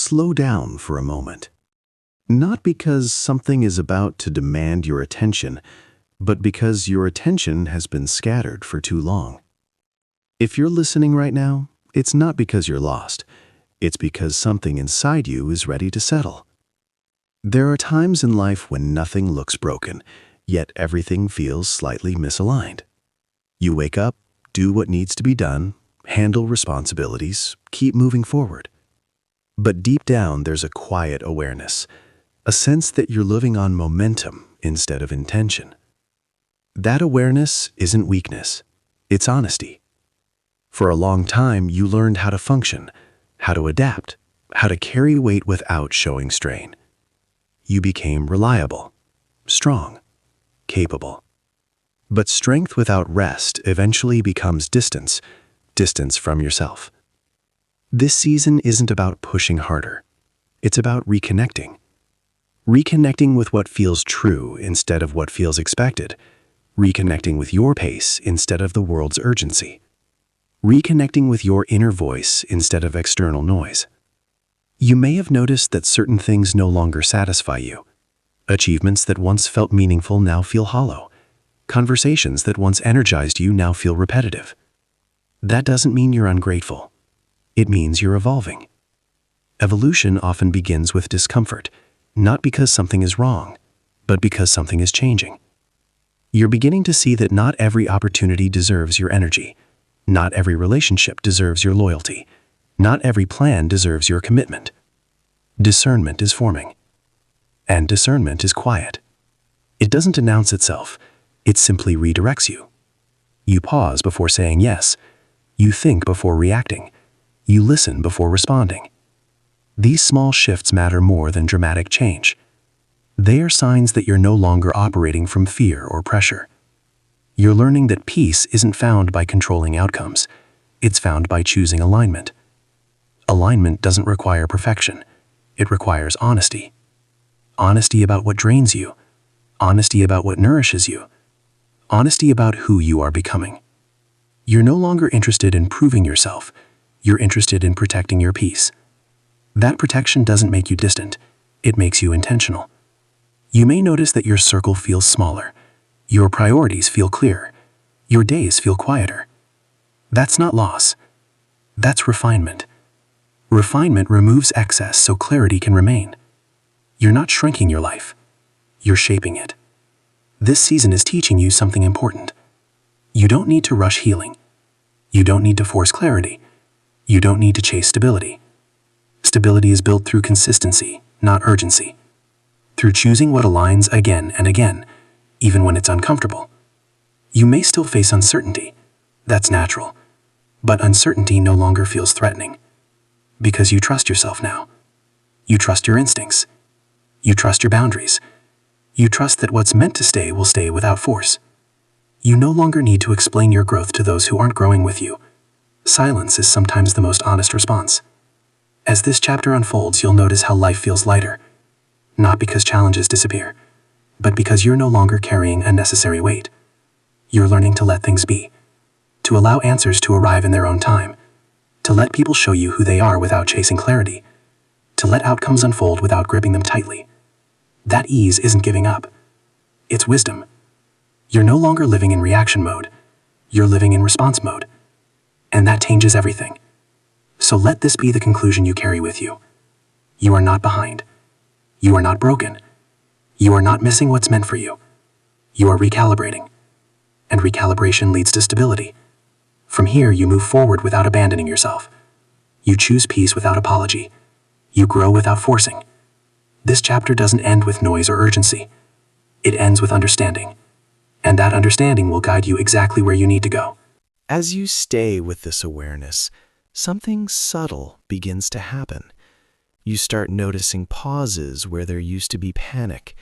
slow down for a moment. Not because something is about to demand your attention, but because your attention has been scattered for too long. If you're listening right now, it's not because you're lost. It's because something inside you is ready to settle. There are times in life when nothing looks broken, yet everything feels slightly misaligned. You wake up, do what needs to be done, handle responsibilities, keep moving forward. But deep down, there's a quiet awareness, a sense that you're living on momentum instead of intention. That awareness isn't weakness, it's honesty. For a long time, you learned how to function, how to adapt, how to carry weight without showing strain. You became reliable, strong, capable. But strength without rest eventually becomes distance from yourself. This season isn't about pushing harder. It's about reconnecting. Reconnecting with what feels true instead of what feels expected. Reconnecting with your pace instead of the world's urgency. Reconnecting with your inner voice instead of external noise. You may have noticed that certain things no longer satisfy you. Achievements that once felt meaningful now feel hollow. Conversations that once energized you now feel repetitive. That doesn't mean you're ungrateful. It means you're evolving. Evolution often begins with discomfort, not because something is wrong, but because something is changing. You're beginning to see that not every opportunity deserves your energy. Not every relationship deserves your loyalty. Not every plan deserves your commitment. Discernment is forming. And discernment is quiet. It doesn't announce itself. It simply redirects you. You pause before saying yes. You think before reacting. You listen before responding. These small shifts matter more than dramatic change. They are signs that you're no longer operating from fear or pressure. You're learning that peace isn't found by controlling outcomes. It's found by choosing alignment. Alignment doesn't require perfection. It requires honesty. Honesty about what drains you. Honesty about what nourishes you. Honesty about who you are becoming. You're no longer interested in proving yourself. You're interested in protecting your peace. That protection doesn't make you distant. It makes you intentional. You may notice that your circle feels smaller. Your priorities feel clearer. Your days feel quieter. That's not loss. That's refinement. Refinement removes excess so clarity can remain. You're not shrinking your life. You're shaping it. This season is teaching you something important. You don't need to rush healing. You don't need to force clarity. You don't need to chase stability. Stability is built through consistency, not urgency. Through choosing what aligns again and again, even when it's uncomfortable. You may still face uncertainty. That's natural. But uncertainty no longer feels threatening. Because you trust yourself now. You trust your instincts. You trust your boundaries. You trust that what's meant to stay will stay without force. You no longer need to explain your growth to those who aren't growing with you. Silence is sometimes the most honest response. As this chapter unfolds, you'll notice how life feels lighter. Not because challenges disappear, but because you're no longer carrying unnecessary weight. You're learning to let things be. To allow answers to arrive in their own time. To let people show you who they are without chasing clarity. To let outcomes unfold without gripping them tightly. That ease isn't giving up. It's wisdom. You're no longer living in reaction mode. You're living in response mode. And that changes everything. So let this be the conclusion you carry with you. You are not behind. You are not broken. You are not missing what's meant for you. You are recalibrating. And recalibration leads to stability. From here, you move forward without abandoning yourself. You choose peace without apology. You grow without forcing. This chapter doesn't end with noise or urgency. It ends with understanding. And that understanding will guide you exactly where you need to go. As you stay with this awareness, something subtle begins to happen. You start noticing pauses where there used to be panic,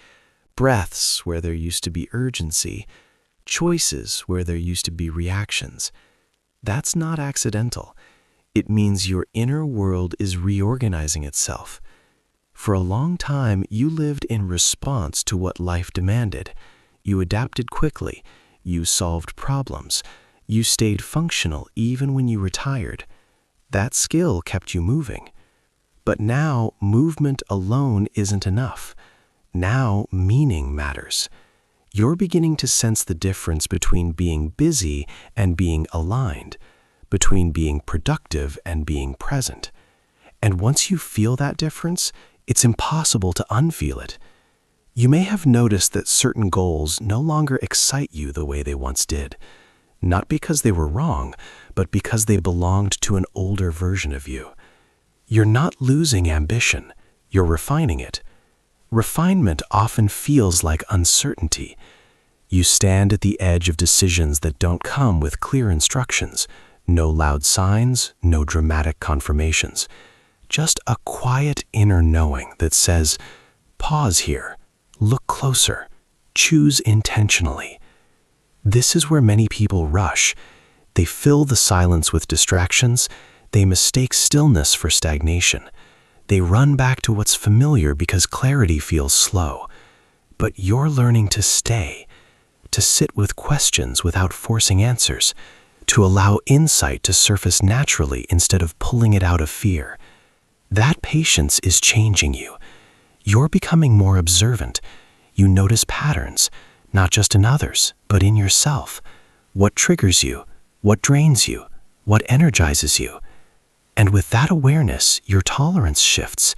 breaths where there used to be urgency, choices where there used to be reactions. That's not accidental. It means your inner world is reorganizing itself. For a long time, you lived in response to what life demanded. You adapted quickly. You solved problems. You stayed functional even when you were tired. That skill kept you moving. But now, movement alone isn't enough. Now, meaning matters. You're beginning to sense the difference between being busy and being aligned, between being productive and being present. And once you feel that difference, it's impossible to unfeel it. You may have noticed that certain goals no longer excite you the way they once did, not because they were wrong, but because they belonged to an older version of you. You're not losing ambition, you're refining it. Refinement often feels like uncertainty. You stand at the edge of decisions that don't come with clear instructions, no loud signs, no dramatic confirmations. Just a quiet inner knowing that says, pause here, look closer, choose intentionally. This is where many people rush. They fill the silence with distractions. They mistake stillness for stagnation. They run back to what's familiar because clarity feels slow. But you're learning to stay, to sit with questions without forcing answers, to allow insight to surface naturally instead of pulling it out of fear. That patience is changing you. You're becoming more observant. You notice patterns, not just in others, but in yourself. What triggers you? What drains you? What energizes you? And with that awareness, your tolerance shifts.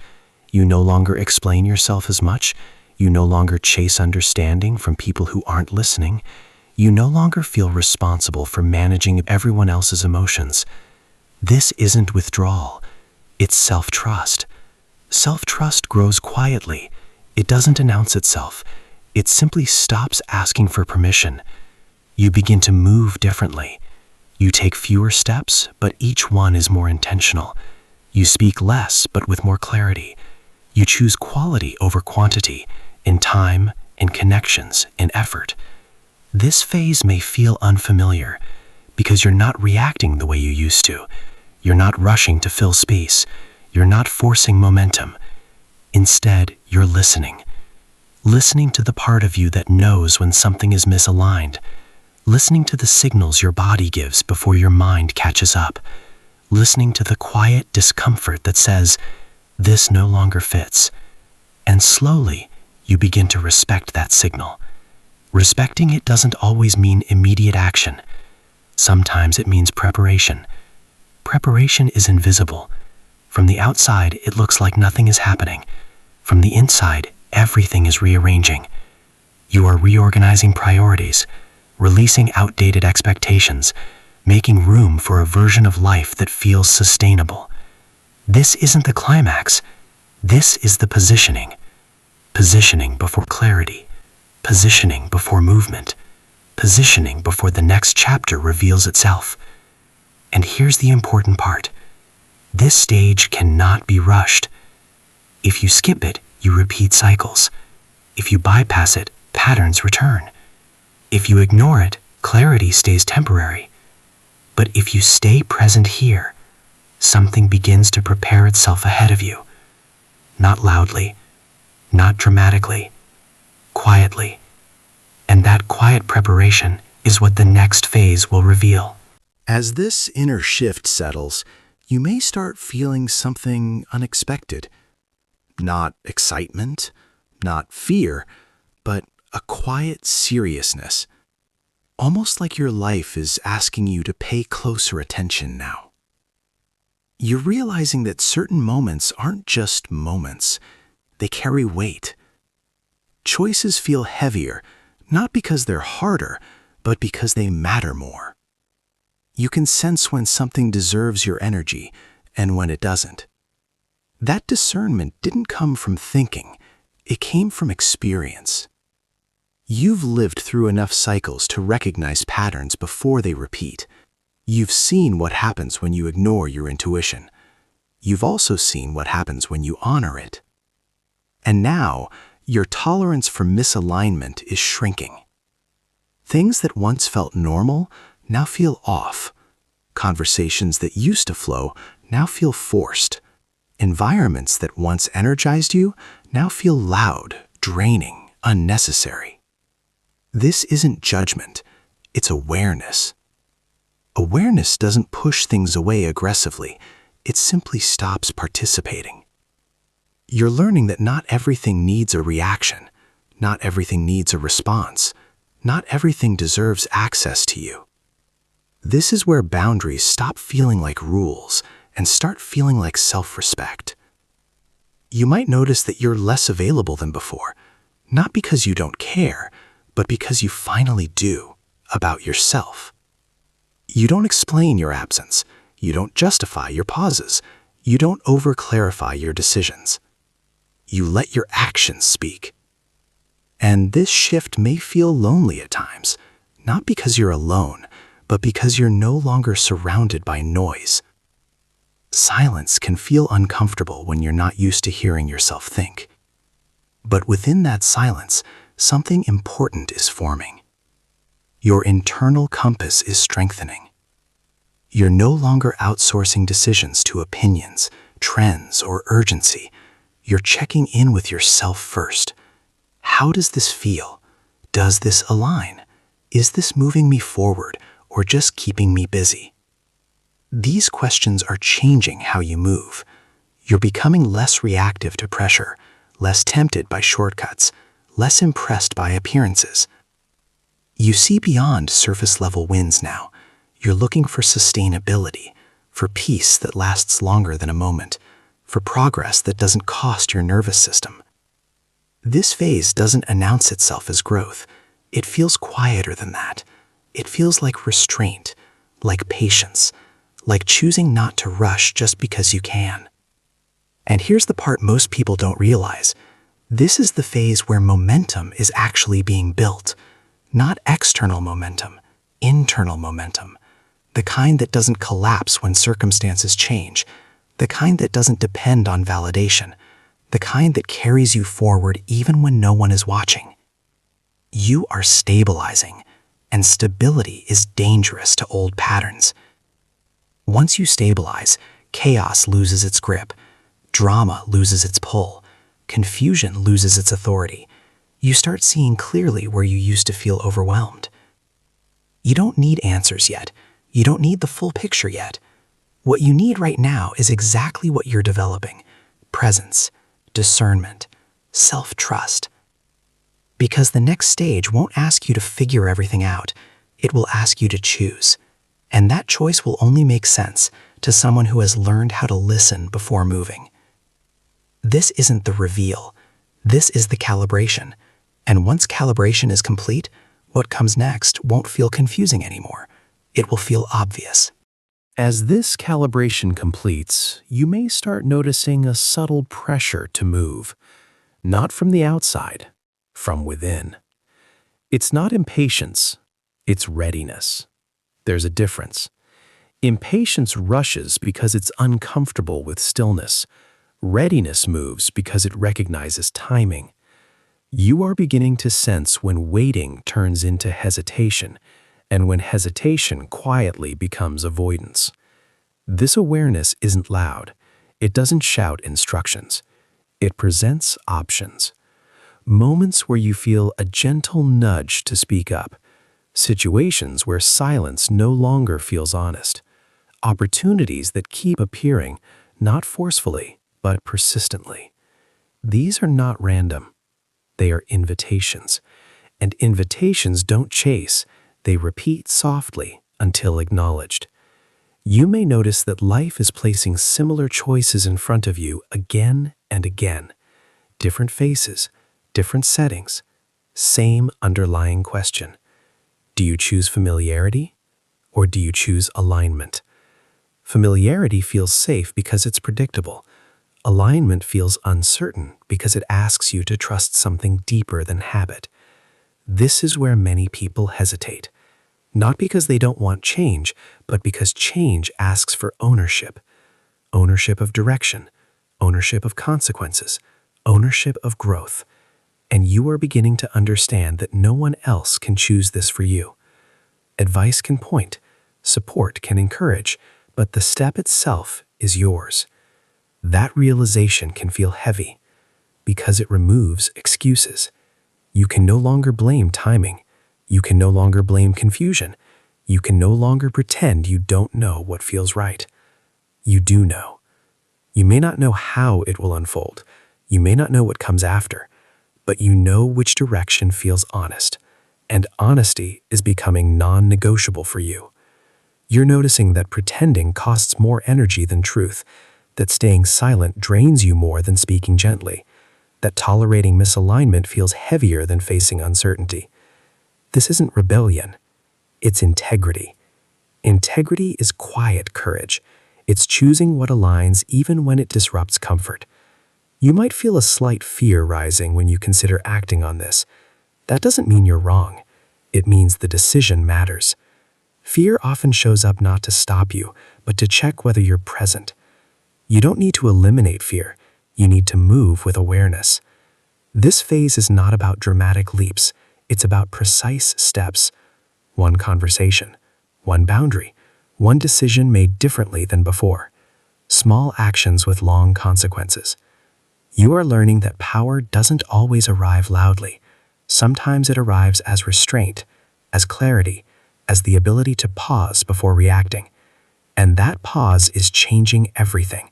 You no longer explain yourself as much. You no longer chase understanding from people who aren't listening. You no longer feel responsible for managing everyone else's emotions. This isn't withdrawal. It's self-trust. Self-trust grows quietly. It doesn't announce itself. It simply stops asking for permission. You begin to move differently. You take fewer steps, but each one is more intentional. You speak less, but with more clarity. You choose quality over quantity, in time, in connections, in effort. This phase may feel unfamiliar because you're not reacting the way you used to. You're not rushing to fill space. You're not forcing momentum. Instead, you're listening. Listening to the part of you that knows when something is misaligned. Listening to the signals your body gives before your mind catches up. Listening to the quiet discomfort that says, this no longer fits. And slowly, you begin to respect that signal. Respecting it doesn't always mean immediate action. Sometimes it means preparation. Preparation is invisible. From the outside, it looks like nothing is happening. From the inside, everything is rearranging. You are reorganizing priorities, releasing outdated expectations, making room for a version of life that feels sustainable. This isn't the climax. This is the positioning. Positioning before clarity. Positioning before movement. Positioning before the next chapter reveals itself. And here's the important part. This stage cannot be rushed. If you skip it, you repeat cycles. If you bypass it, patterns return. If you ignore it, clarity stays temporary. But if you stay present here, something begins to prepare itself ahead of you. Not loudly, not dramatically, quietly. And that quiet preparation is what the next phase will reveal. As this inner shift settles, you may start feeling something unexpected. Not excitement, not fear, but a quiet seriousness. Almost like your life is asking you to pay closer attention now. You're realizing that certain moments aren't just moments. They carry weight. Choices feel heavier, not because they're harder, but because they matter more. You can sense when something deserves your energy and when it doesn't. That discernment didn't come from thinking. It came from experience. You've lived through enough cycles to recognize patterns before they repeat. You've seen what happens when you ignore your intuition. You've also seen what happens when you honor it. And now, your tolerance for misalignment is shrinking. Things that once felt normal now feel off. Conversations that used to flow now feel forced. Environments that once energized you now feel loud, draining, unnecessary. This isn't judgment, it's awareness. Awareness doesn't push things away aggressively, it simply stops participating. You're learning that not everything needs a reaction. Not everything needs a response. Not everything deserves access to you. This is where boundaries stop feeling like rules and start feeling like self-respect. You might notice that you're less available than before, not because you don't care, but because you finally do, about yourself. You don't explain your absence. You don't justify your pauses. You don't over-clarify your decisions. You let your actions speak. And this shift may feel lonely at times, not because you're alone, but because you're no longer surrounded by noise. Silence can feel uncomfortable when you're not used to hearing yourself think. But within that silence, something important is forming. Your internal compass is strengthening. You're no longer outsourcing decisions to opinions, trends, or urgency. You're checking in with yourself first. How does this feel? Does this align? Is this moving me forward or just keeping me busy? These questions are changing how you move. You're becoming less reactive to pressure, less tempted by shortcuts, less impressed by appearances. You see beyond surface-level wins now. You're looking for sustainability, for peace that lasts longer than a moment, for progress that doesn't cost your nervous system. This phase doesn't announce itself as growth. It feels quieter than that. It feels like restraint, like patience, like choosing not to rush just because you can. And here's the part most people don't realize. This is the phase where momentum is actually being built. Not external momentum, internal momentum. The kind that doesn't collapse when circumstances change. The kind that doesn't depend on validation. The kind that carries you forward even when no one is watching. You are stabilizing, and stability is dangerous to old patterns. Once you stabilize, chaos loses its grip, drama loses its pull, confusion loses its authority. You start seeing clearly where you used to feel overwhelmed. You don't need answers yet. You don't need the full picture yet. What you need right now is exactly what you're developing: presence, discernment, self-trust. Because the next stage won't ask you to figure everything out. It will ask you to choose. And that choice will only make sense to someone who has learned how to listen before moving. This isn't the reveal. This is the calibration. And once calibration is complete, what comes next won't feel confusing anymore. It will feel obvious. As this calibration completes, you may start noticing a subtle pressure to move, not from the outside, from within. It's not impatience, it's readiness. There's a difference. Impatience rushes because it's uncomfortable with stillness. Readiness moves because it recognizes timing. You are beginning to sense when waiting turns into hesitation, and when hesitation quietly becomes avoidance. This awareness isn't loud. It doesn't shout instructions. It presents options. Moments where you feel a gentle nudge to speak up. Situations where silence no longer feels honest. Opportunities that keep appearing, not forcefully, but persistently. These are not random. They are invitations. And invitations don't chase. They repeat softly until acknowledged. You may notice that life is placing similar choices in front of you again and again. Different faces, different settings, same underlying question. Do you choose familiarity, or do you choose alignment? Familiarity feels safe because it's predictable. Alignment feels uncertain because it asks you to trust something deeper than habit. This is where many people hesitate. Not because they don't want change, but because change asks for ownership. Ownership of direction, ownership of consequences, ownership of growth. And you are beginning to understand that no one else can choose this for you. Advice can point, support can encourage, but the step itself is yours. That realization can feel heavy because it removes excuses. You can no longer blame timing. You can no longer blame confusion. You can no longer pretend you don't know what feels right. You do know. You may not know how it will unfold. You may not know what comes after, but you know which direction feels honest, and honesty is becoming non-negotiable for you. You're noticing that pretending costs more energy than truth, that staying silent drains you more than speaking gently, that tolerating misalignment feels heavier than facing uncertainty. This isn't rebellion, it's integrity. Integrity is quiet courage. It's choosing what aligns even when it disrupts comfort. You might feel a slight fear rising when you consider acting on this. That doesn't mean you're wrong. It means the decision matters. Fear often shows up not to stop you, but to check whether you're present. You don't need to eliminate fear. You need to move with awareness. This phase is not about dramatic leaps. It's about precise steps. One conversation, one boundary, one decision made differently than before. Small actions with long consequences. You are learning that power doesn't always arrive loudly. Sometimes it arrives as restraint, as clarity, as the ability to pause before reacting. And that pause is changing everything.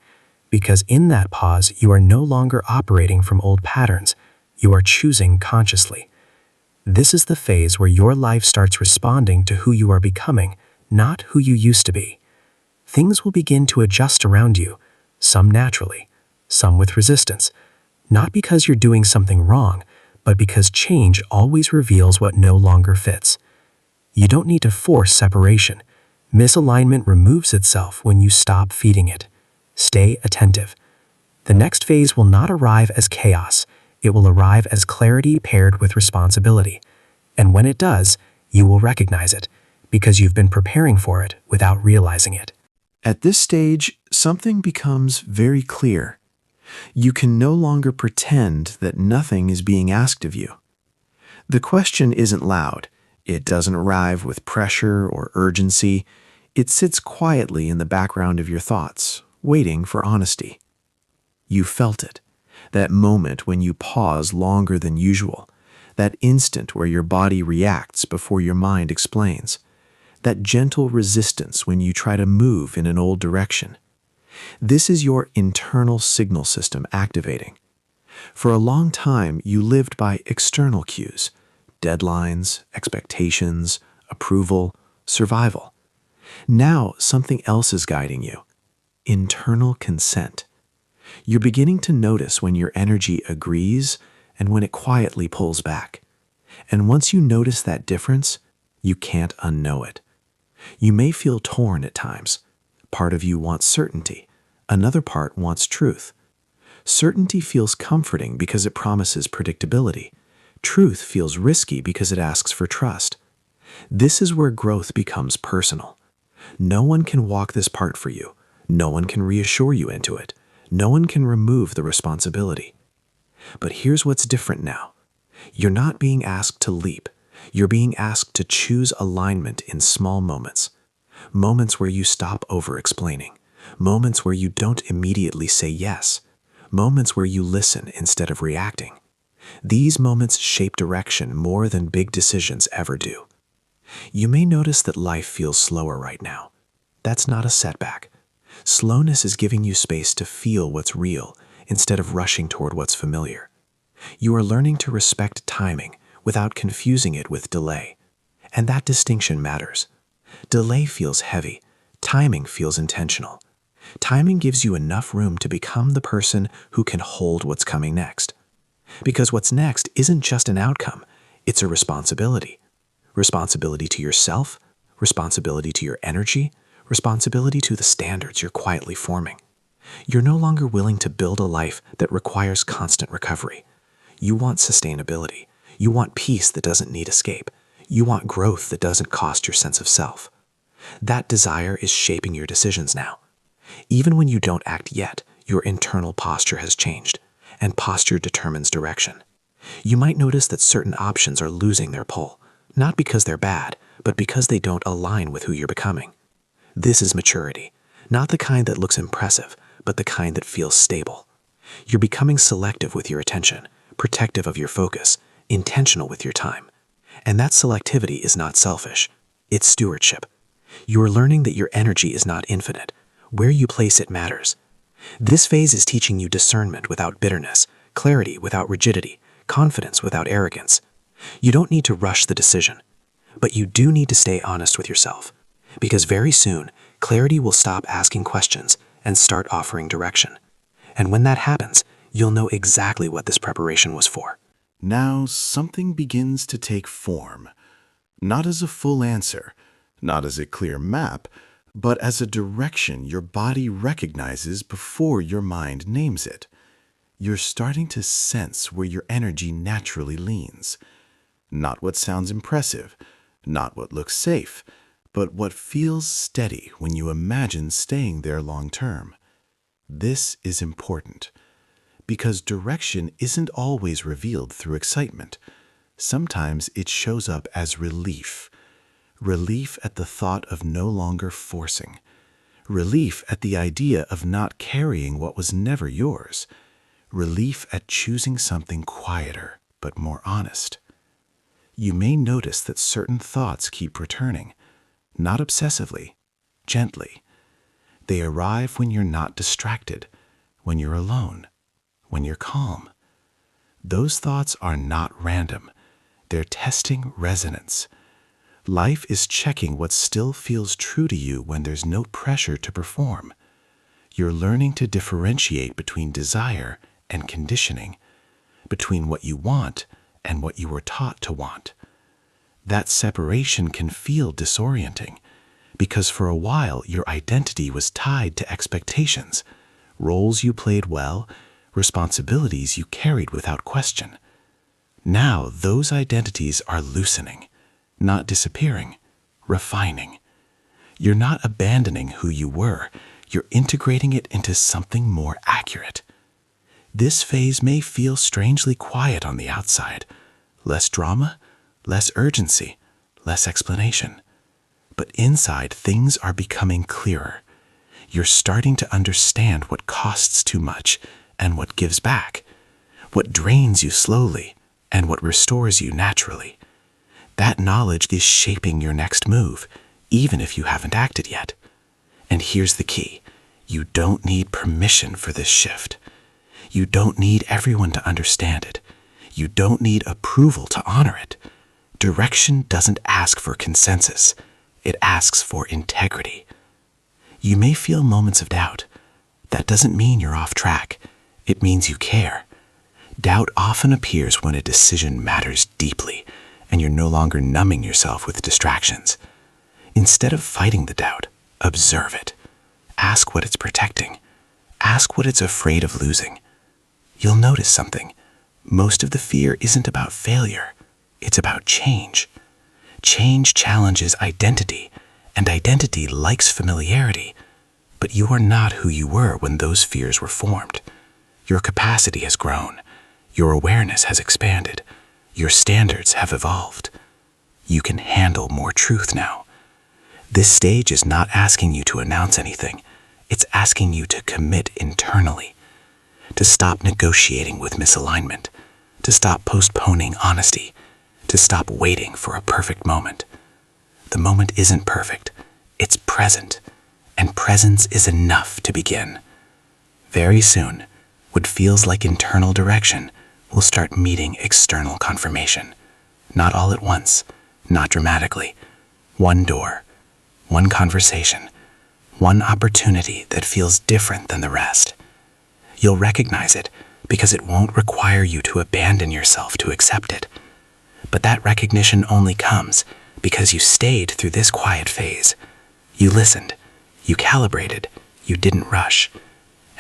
Because in that pause, you are no longer operating from old patterns. You are choosing consciously. This is the phase where your life starts responding to who you are becoming, not who you used to be. Things will begin to adjust around you, some naturally, some with resistance. Not because you're doing something wrong, but because change always reveals what no longer fits. You don't need to force separation. Misalignment removes itself when you stop feeding it. Stay attentive. The next phase will not arrive as chaos. It will arrive as clarity paired with responsibility. And when it does, you will recognize it, because you've been preparing for it without realizing it. At this stage, something becomes very clear. You can no longer pretend that nothing is being asked of you. The question isn't loud. It doesn't arrive with pressure or urgency. It sits quietly in the background of your thoughts, waiting for honesty. You felt it. That moment when you pause longer than usual. That instant where your body reacts before your mind explains. That gentle resistance when you try to move in an old direction. This is your internal signal system activating. For a long time, you lived by external cues, deadlines, expectations, approval, survival. Now, something else is guiding you. Internal consent. You're beginning to notice when your energy agrees and when it quietly pulls back. And once you notice that difference, you can't unknow it. You may feel torn at times. Part of you wants certainty. Another part wants truth. Certainty feels comforting because it promises predictability. Truth feels risky because it asks for trust. This is where growth becomes personal. No one can walk this part for you. No one can reassure you into it. No one can remove the responsibility. But here's what's different now. You're not being asked to leap. You're being asked to choose alignment in small moments. Moments where you stop over-explaining. Moments where you don't immediately say yes. Moments where you listen instead of reacting. These moments shape direction more than big decisions ever do. You may notice that life feels slower right now. That's not a setback. Slowness is giving you space to feel what's real instead of rushing toward what's familiar. You are learning to respect timing without confusing it with delay. And that distinction matters. Delay feels heavy. Timing feels intentional. Timing gives you enough room to become the person who can hold what's coming next. Because what's next isn't just an outcome, it's a responsibility. Responsibility to yourself, responsibility to your energy, responsibility to the standards you're quietly forming. You're no longer willing to build a life that requires constant recovery. You want sustainability. You want peace that doesn't need escape. You want growth that doesn't cost your sense of self. That desire is shaping your decisions now. Even when you don't act yet, your internal posture has changed, and posture determines direction. You might notice that certain options are losing their pull, not because they're bad, but because they don't align with who you're becoming. This is maturity, not the kind that looks impressive, but the kind that feels stable. You're becoming selective with your attention, protective of your focus, intentional with your time. And that selectivity is not selfish, it's stewardship. You're learning that your energy is not infinite. Where you place it matters. This phase is teaching you discernment without bitterness, clarity without rigidity, confidence without arrogance. You don't need to rush the decision, but you do need to stay honest with yourself, because very soon, clarity will stop asking questions and start offering direction. And when that happens, you'll know exactly what this preparation was for. Now something begins to take form, not as a full answer, not as a clear map, but as a direction your body recognizes before your mind names it. You're starting to sense where your energy naturally leans. Not what sounds impressive, not what looks safe, but what feels steady when you imagine staying there long term. This is important, because direction isn't always revealed through excitement. Sometimes it shows up as relief. Relief at the thought of no longer forcing. Relief at the idea of not carrying what was never yours. Relief at choosing something quieter, but more honest. You may notice that certain thoughts keep returning, not obsessively, gently. They arrive when you're not distracted, when you're alone, when you're calm. Those thoughts are not random. They're testing resonance. Life is checking what still feels true to you when there's no pressure to perform. You're learning to differentiate between desire and conditioning, between what you want and what you were taught to want. That separation can feel disorienting, because for a while your identity was tied to expectations, roles you played well, responsibilities you carried without question. Now those identities are loosening, not disappearing, refining. You're not abandoning who you were, you're integrating it into something more accurate. This phase may feel strangely quiet on the outside, less drama, less urgency, less explanation. But inside, things are becoming clearer. You're starting to understand what costs too much and what gives back, what drains you slowly and what restores you naturally. That knowledge is shaping your next move, even if you haven't acted yet. And here's the key. You don't need permission for this shift. You don't need everyone to understand it. You don't need approval to honor it. Direction doesn't ask for consensus. It asks for integrity. You may feel moments of doubt. That doesn't mean you're off track. It means you care. Doubt often appears when a decision matters deeply, and you're no longer numbing yourself with distractions. Instead of fighting the doubt, observe it. Ask what it's protecting. Ask what it's afraid of losing. You'll notice something. Most of the fear isn't about failure. It's about change. Change challenges identity, and identity likes familiarity. But you are not who you were when those fears were formed. Your capacity has grown. Your awareness has expanded. Your standards have evolved. You can handle more truth now. This stage is not asking you to announce anything. It's asking you to commit internally, to stop negotiating with misalignment, to stop postponing honesty, to stop waiting for a perfect moment. The moment isn't perfect. It's present, and presence is enough to begin. Very soon, what feels like internal direction will start meeting external confirmation. Not all at once, not dramatically. One door, one conversation, one opportunity that feels different than the rest. You'll recognize it because it won't require you to abandon yourself to accept it. But that recognition only comes because you stayed through this quiet phase. You listened, you calibrated, you didn't rush.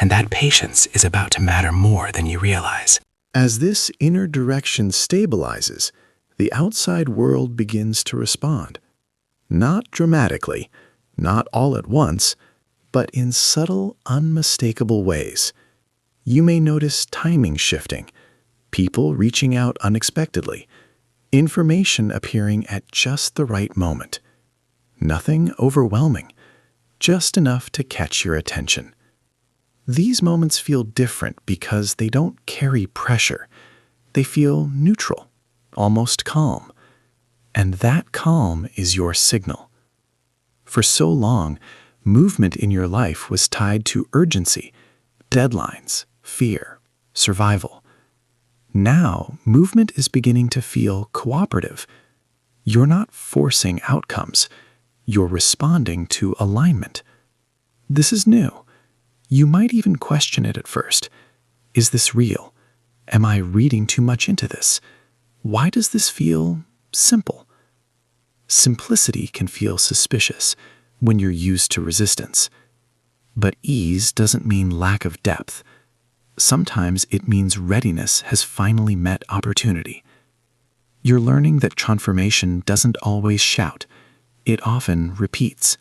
And that patience is about to matter more than you realize. As this inner direction stabilizes, the outside world begins to respond. Not dramatically, not all at once, but in subtle, unmistakable ways. You may notice timing shifting, people reaching out unexpectedly, information appearing at just the right moment. Nothing overwhelming, just enough to catch your attention. These moments feel different because they don't carry pressure. They feel neutral, almost calm. And that calm is your signal. For so long, movement in your life was tied to urgency, deadlines, fear, survival. Now, movement is beginning to feel cooperative. You're not forcing outcomes. You're responding to alignment. This is new. You might even question it at first. Is this real? Am I reading too much into this? Why does this feel simple? Simplicity can feel suspicious when you're used to resistance. But ease doesn't mean lack of depth. Sometimes it means readiness has finally met opportunity. You're learning that transformation doesn't always shout. It often repeats.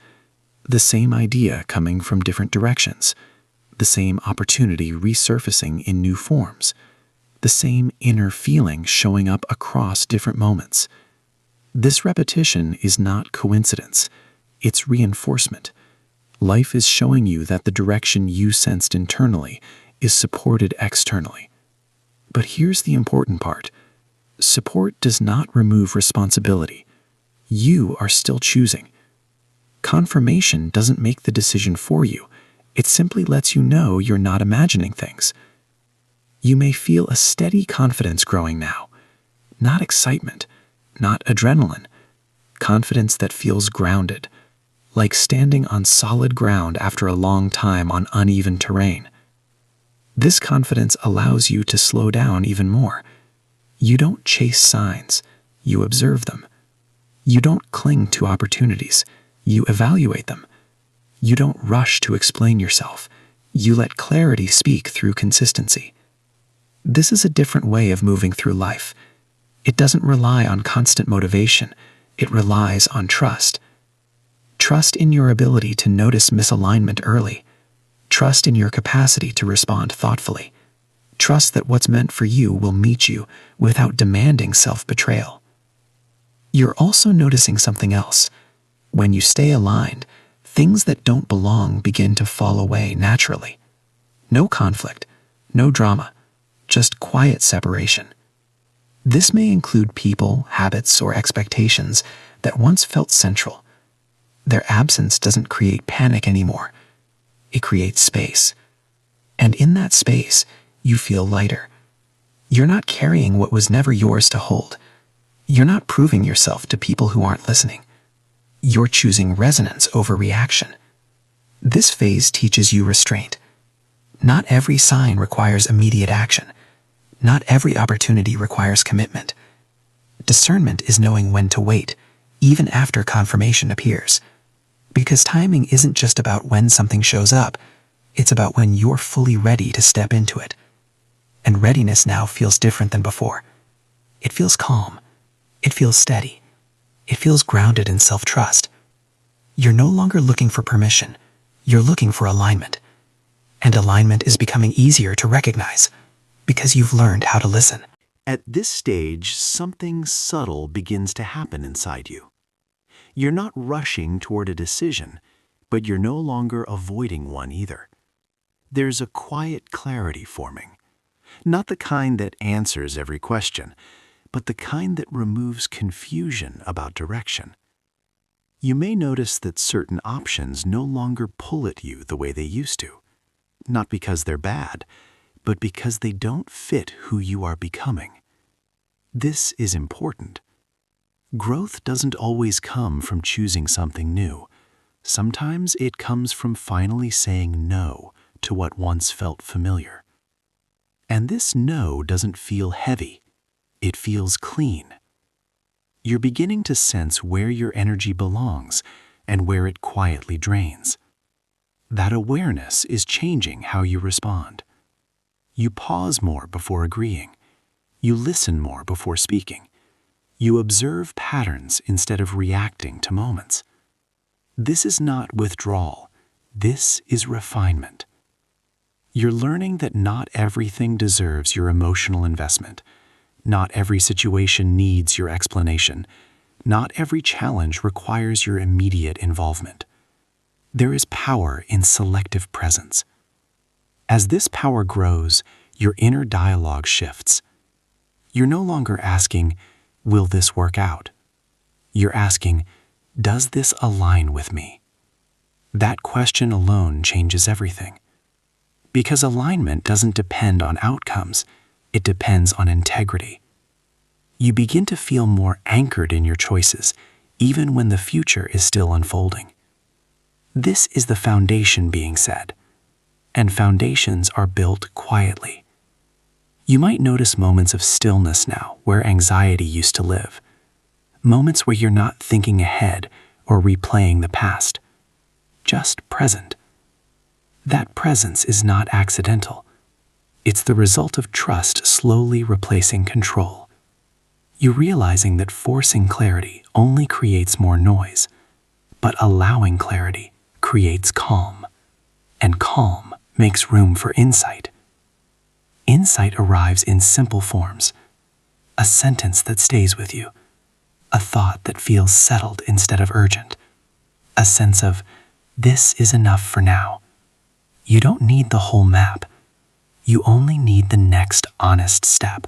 The same idea coming from different directions. The same opportunity resurfacing in new forms. The same inner feeling showing up across different moments. This repetition is not coincidence. It's reinforcement. Life is showing you that the direction you sensed internally is supported externally. But here's the important part. Support does not remove responsibility. You are still choosing. Confirmation doesn't make the decision for you. It simply lets you know you're not imagining things. You may feel a steady confidence growing now. Not excitement, not adrenaline. Confidence that feels grounded, like standing on solid ground after a long time on uneven terrain. This confidence allows you to slow down even more. You don't chase signs, you observe them. You don't cling to opportunities, you evaluate them. You don't rush to explain yourself, you let clarity speak through consistency. This is a different way of moving through life. It doesn't rely on constant motivation, it relies on trust. Trust in your ability to notice misalignment early. Trust in your capacity to respond thoughtfully. Trust that what's meant for you will meet you without demanding self-betrayal. You're also noticing something else. When you stay aligned, things that don't belong begin to fall away naturally. No conflict, no drama, just quiet separation. This may include people, habits, or expectations that once felt central. Their absence doesn't create panic anymore. It creates space. And in that space, you feel lighter. You're not carrying what was never yours to hold. You're not proving yourself to people who aren't listening. You're choosing resonance over reaction. This phase teaches you restraint. Not every sign requires immediate action. Not every opportunity requires commitment. Discernment is knowing when to wait, even after confirmation appears. Because timing isn't just about when something shows up, it's about when you're fully ready to step into it. And readiness now feels different than before. It feels calm. It feels steady. It feels grounded in self-trust. You're no longer looking for permission. You're looking for alignment. And alignment is becoming easier to recognize because you've learned how to listen. At this stage, something subtle begins to happen inside you. You're not rushing toward a decision, but you're no longer avoiding one either. There's a quiet clarity forming. Not the kind that answers every question, but the kind that removes confusion about direction. You may notice that certain options no longer pull at you the way they used to. Not because they're bad, but because they don't fit who you are becoming. This is important. Growth doesn't always come from choosing something new. Sometimes it comes from finally saying no to what once felt familiar. And this no doesn't feel heavy. It feels clean. You're beginning to sense where your energy belongs and where it quietly drains. That awareness is changing how you respond. You pause more before agreeing. You listen more before speaking. You observe patterns instead of reacting to moments. This is not withdrawal. This is refinement. You're learning that not everything deserves your emotional investment. Not every situation needs your explanation. Not every challenge requires your immediate involvement. There is power in selective presence. As this power grows, your inner dialogue shifts. You're no longer asking, "Will this work out?" You're asking, "Does this align with me?" That question alone changes everything. Because alignment doesn't depend on outcomes, It depends on integrity. You begin to feel more anchored in your choices, even when the future is still unfolding. This is the foundation being set, and foundations are built quietly. You might notice moments of stillness now where anxiety used to live, moments where you're not thinking ahead or replaying the past, just present. That presence is not accidental. It's the result of trust slowly replacing control. You're realizing that forcing clarity only creates more noise, but allowing clarity creates calm, and calm makes room for insight. Insight arrives in simple forms: a sentence that stays with you, a thought that feels settled instead of urgent, a sense of, this is enough for now. You don't need the whole map. You only need the next honest step.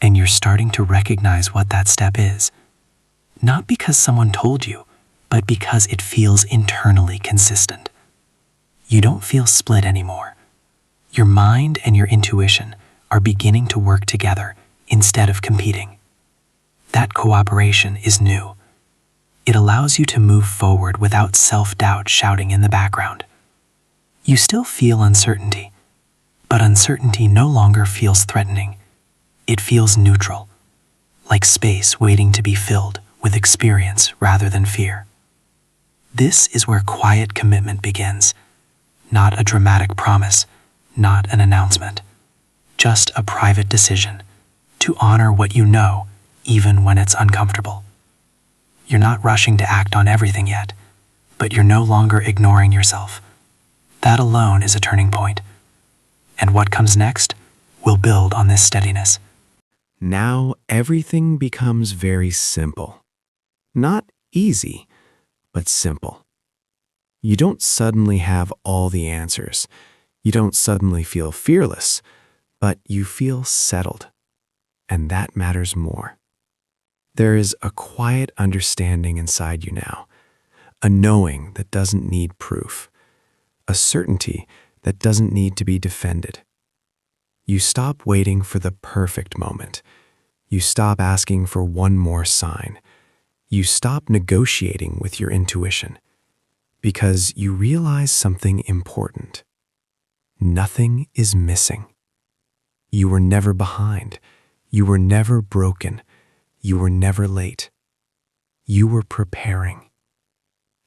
And you're starting to recognize what that step is. Not because someone told you, but because it feels internally consistent. You don't feel split anymore. Your mind and your intuition are beginning to work together instead of competing. That cooperation is new. It allows you to move forward without self-doubt shouting in the background. You still feel uncertainty, but uncertainty no longer feels threatening. It feels neutral, like space waiting to be filled with experience rather than fear. This is where quiet commitment begins, not a dramatic promise, not an announcement, just a private decision to honor what you know even when it's uncomfortable. You're not rushing to act on everything yet, but you're no longer ignoring yourself. That alone is a turning point. And what comes next will build on this steadiness. Now everything becomes very simple. Not easy, but simple. You don't suddenly have all the answers. You don't suddenly feel fearless, but you feel settled. And that matters more. There is a quiet understanding inside you now, a knowing that doesn't need proof, a certainty that doesn't need to be defended. You stop waiting for the perfect moment. You stop asking for one more sign. You stop negotiating with your intuition because you realize something important. Nothing is missing. You were never behind. You were never broken. You were never late. You were preparing.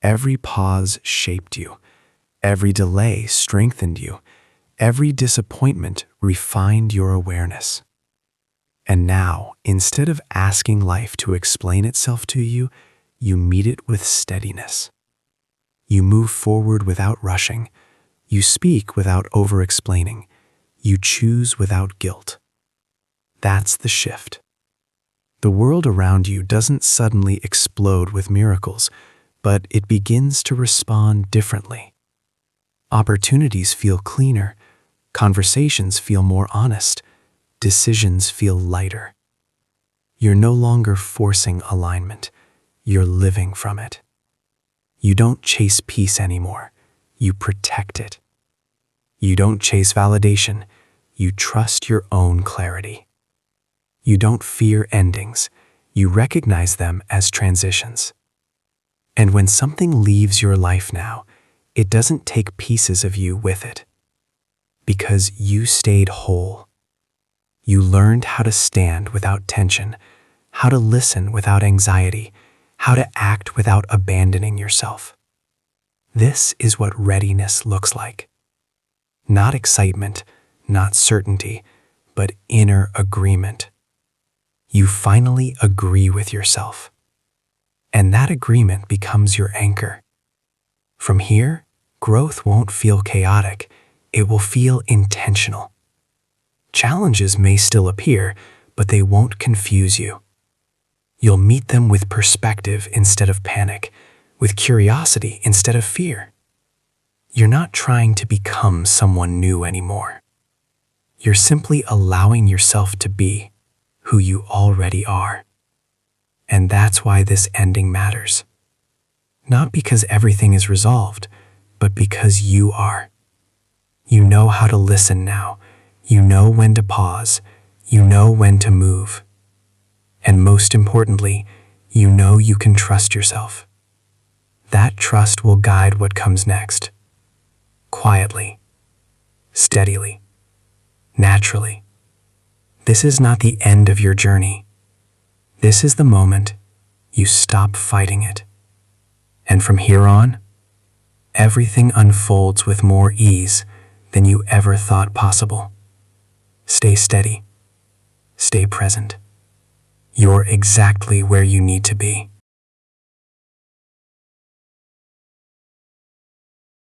Every pause shaped you. Every delay strengthened you. Every disappointment refined your awareness. And now, instead of asking life to explain itself to you, you meet it with steadiness. You move forward without rushing. You speak without over-explaining. You choose without guilt. That's the shift. The world around you doesn't suddenly explode with miracles, but it begins to respond differently. Opportunities feel cleaner. Conversations feel more honest. Decisions feel lighter. You're no longer forcing alignment. You're living from it. You don't chase peace anymore. You protect it. You don't chase validation. You trust your own clarity. You don't fear endings. You recognize them as transitions. And when something leaves your life now, it doesn't take pieces of you with it. Because you stayed whole. You learned how to stand without tension, how to listen without anxiety, how to act without abandoning yourself. This is what readiness looks like. Not excitement, not certainty, but inner agreement. You finally agree with yourself. And that agreement becomes your anchor. From here, growth won't feel chaotic. It will feel intentional. Challenges may still appear, but they won't confuse you. You'll meet them with perspective instead of panic, with curiosity instead of fear. You're not trying to become someone new anymore. You're simply allowing yourself to be who you already are. And that's why this ending matters. Not because everything is resolved, but because you are. You know how to listen now. You know when to pause. You know when to move. And most importantly, you know you can trust yourself. That trust will guide what comes next. Quietly, steadily, naturally. This is not the end of your journey. This is the moment you stop fighting it. And from here on, everything unfolds with more ease than you ever thought possible. Stay steady. Stay present. You're exactly where you need to be.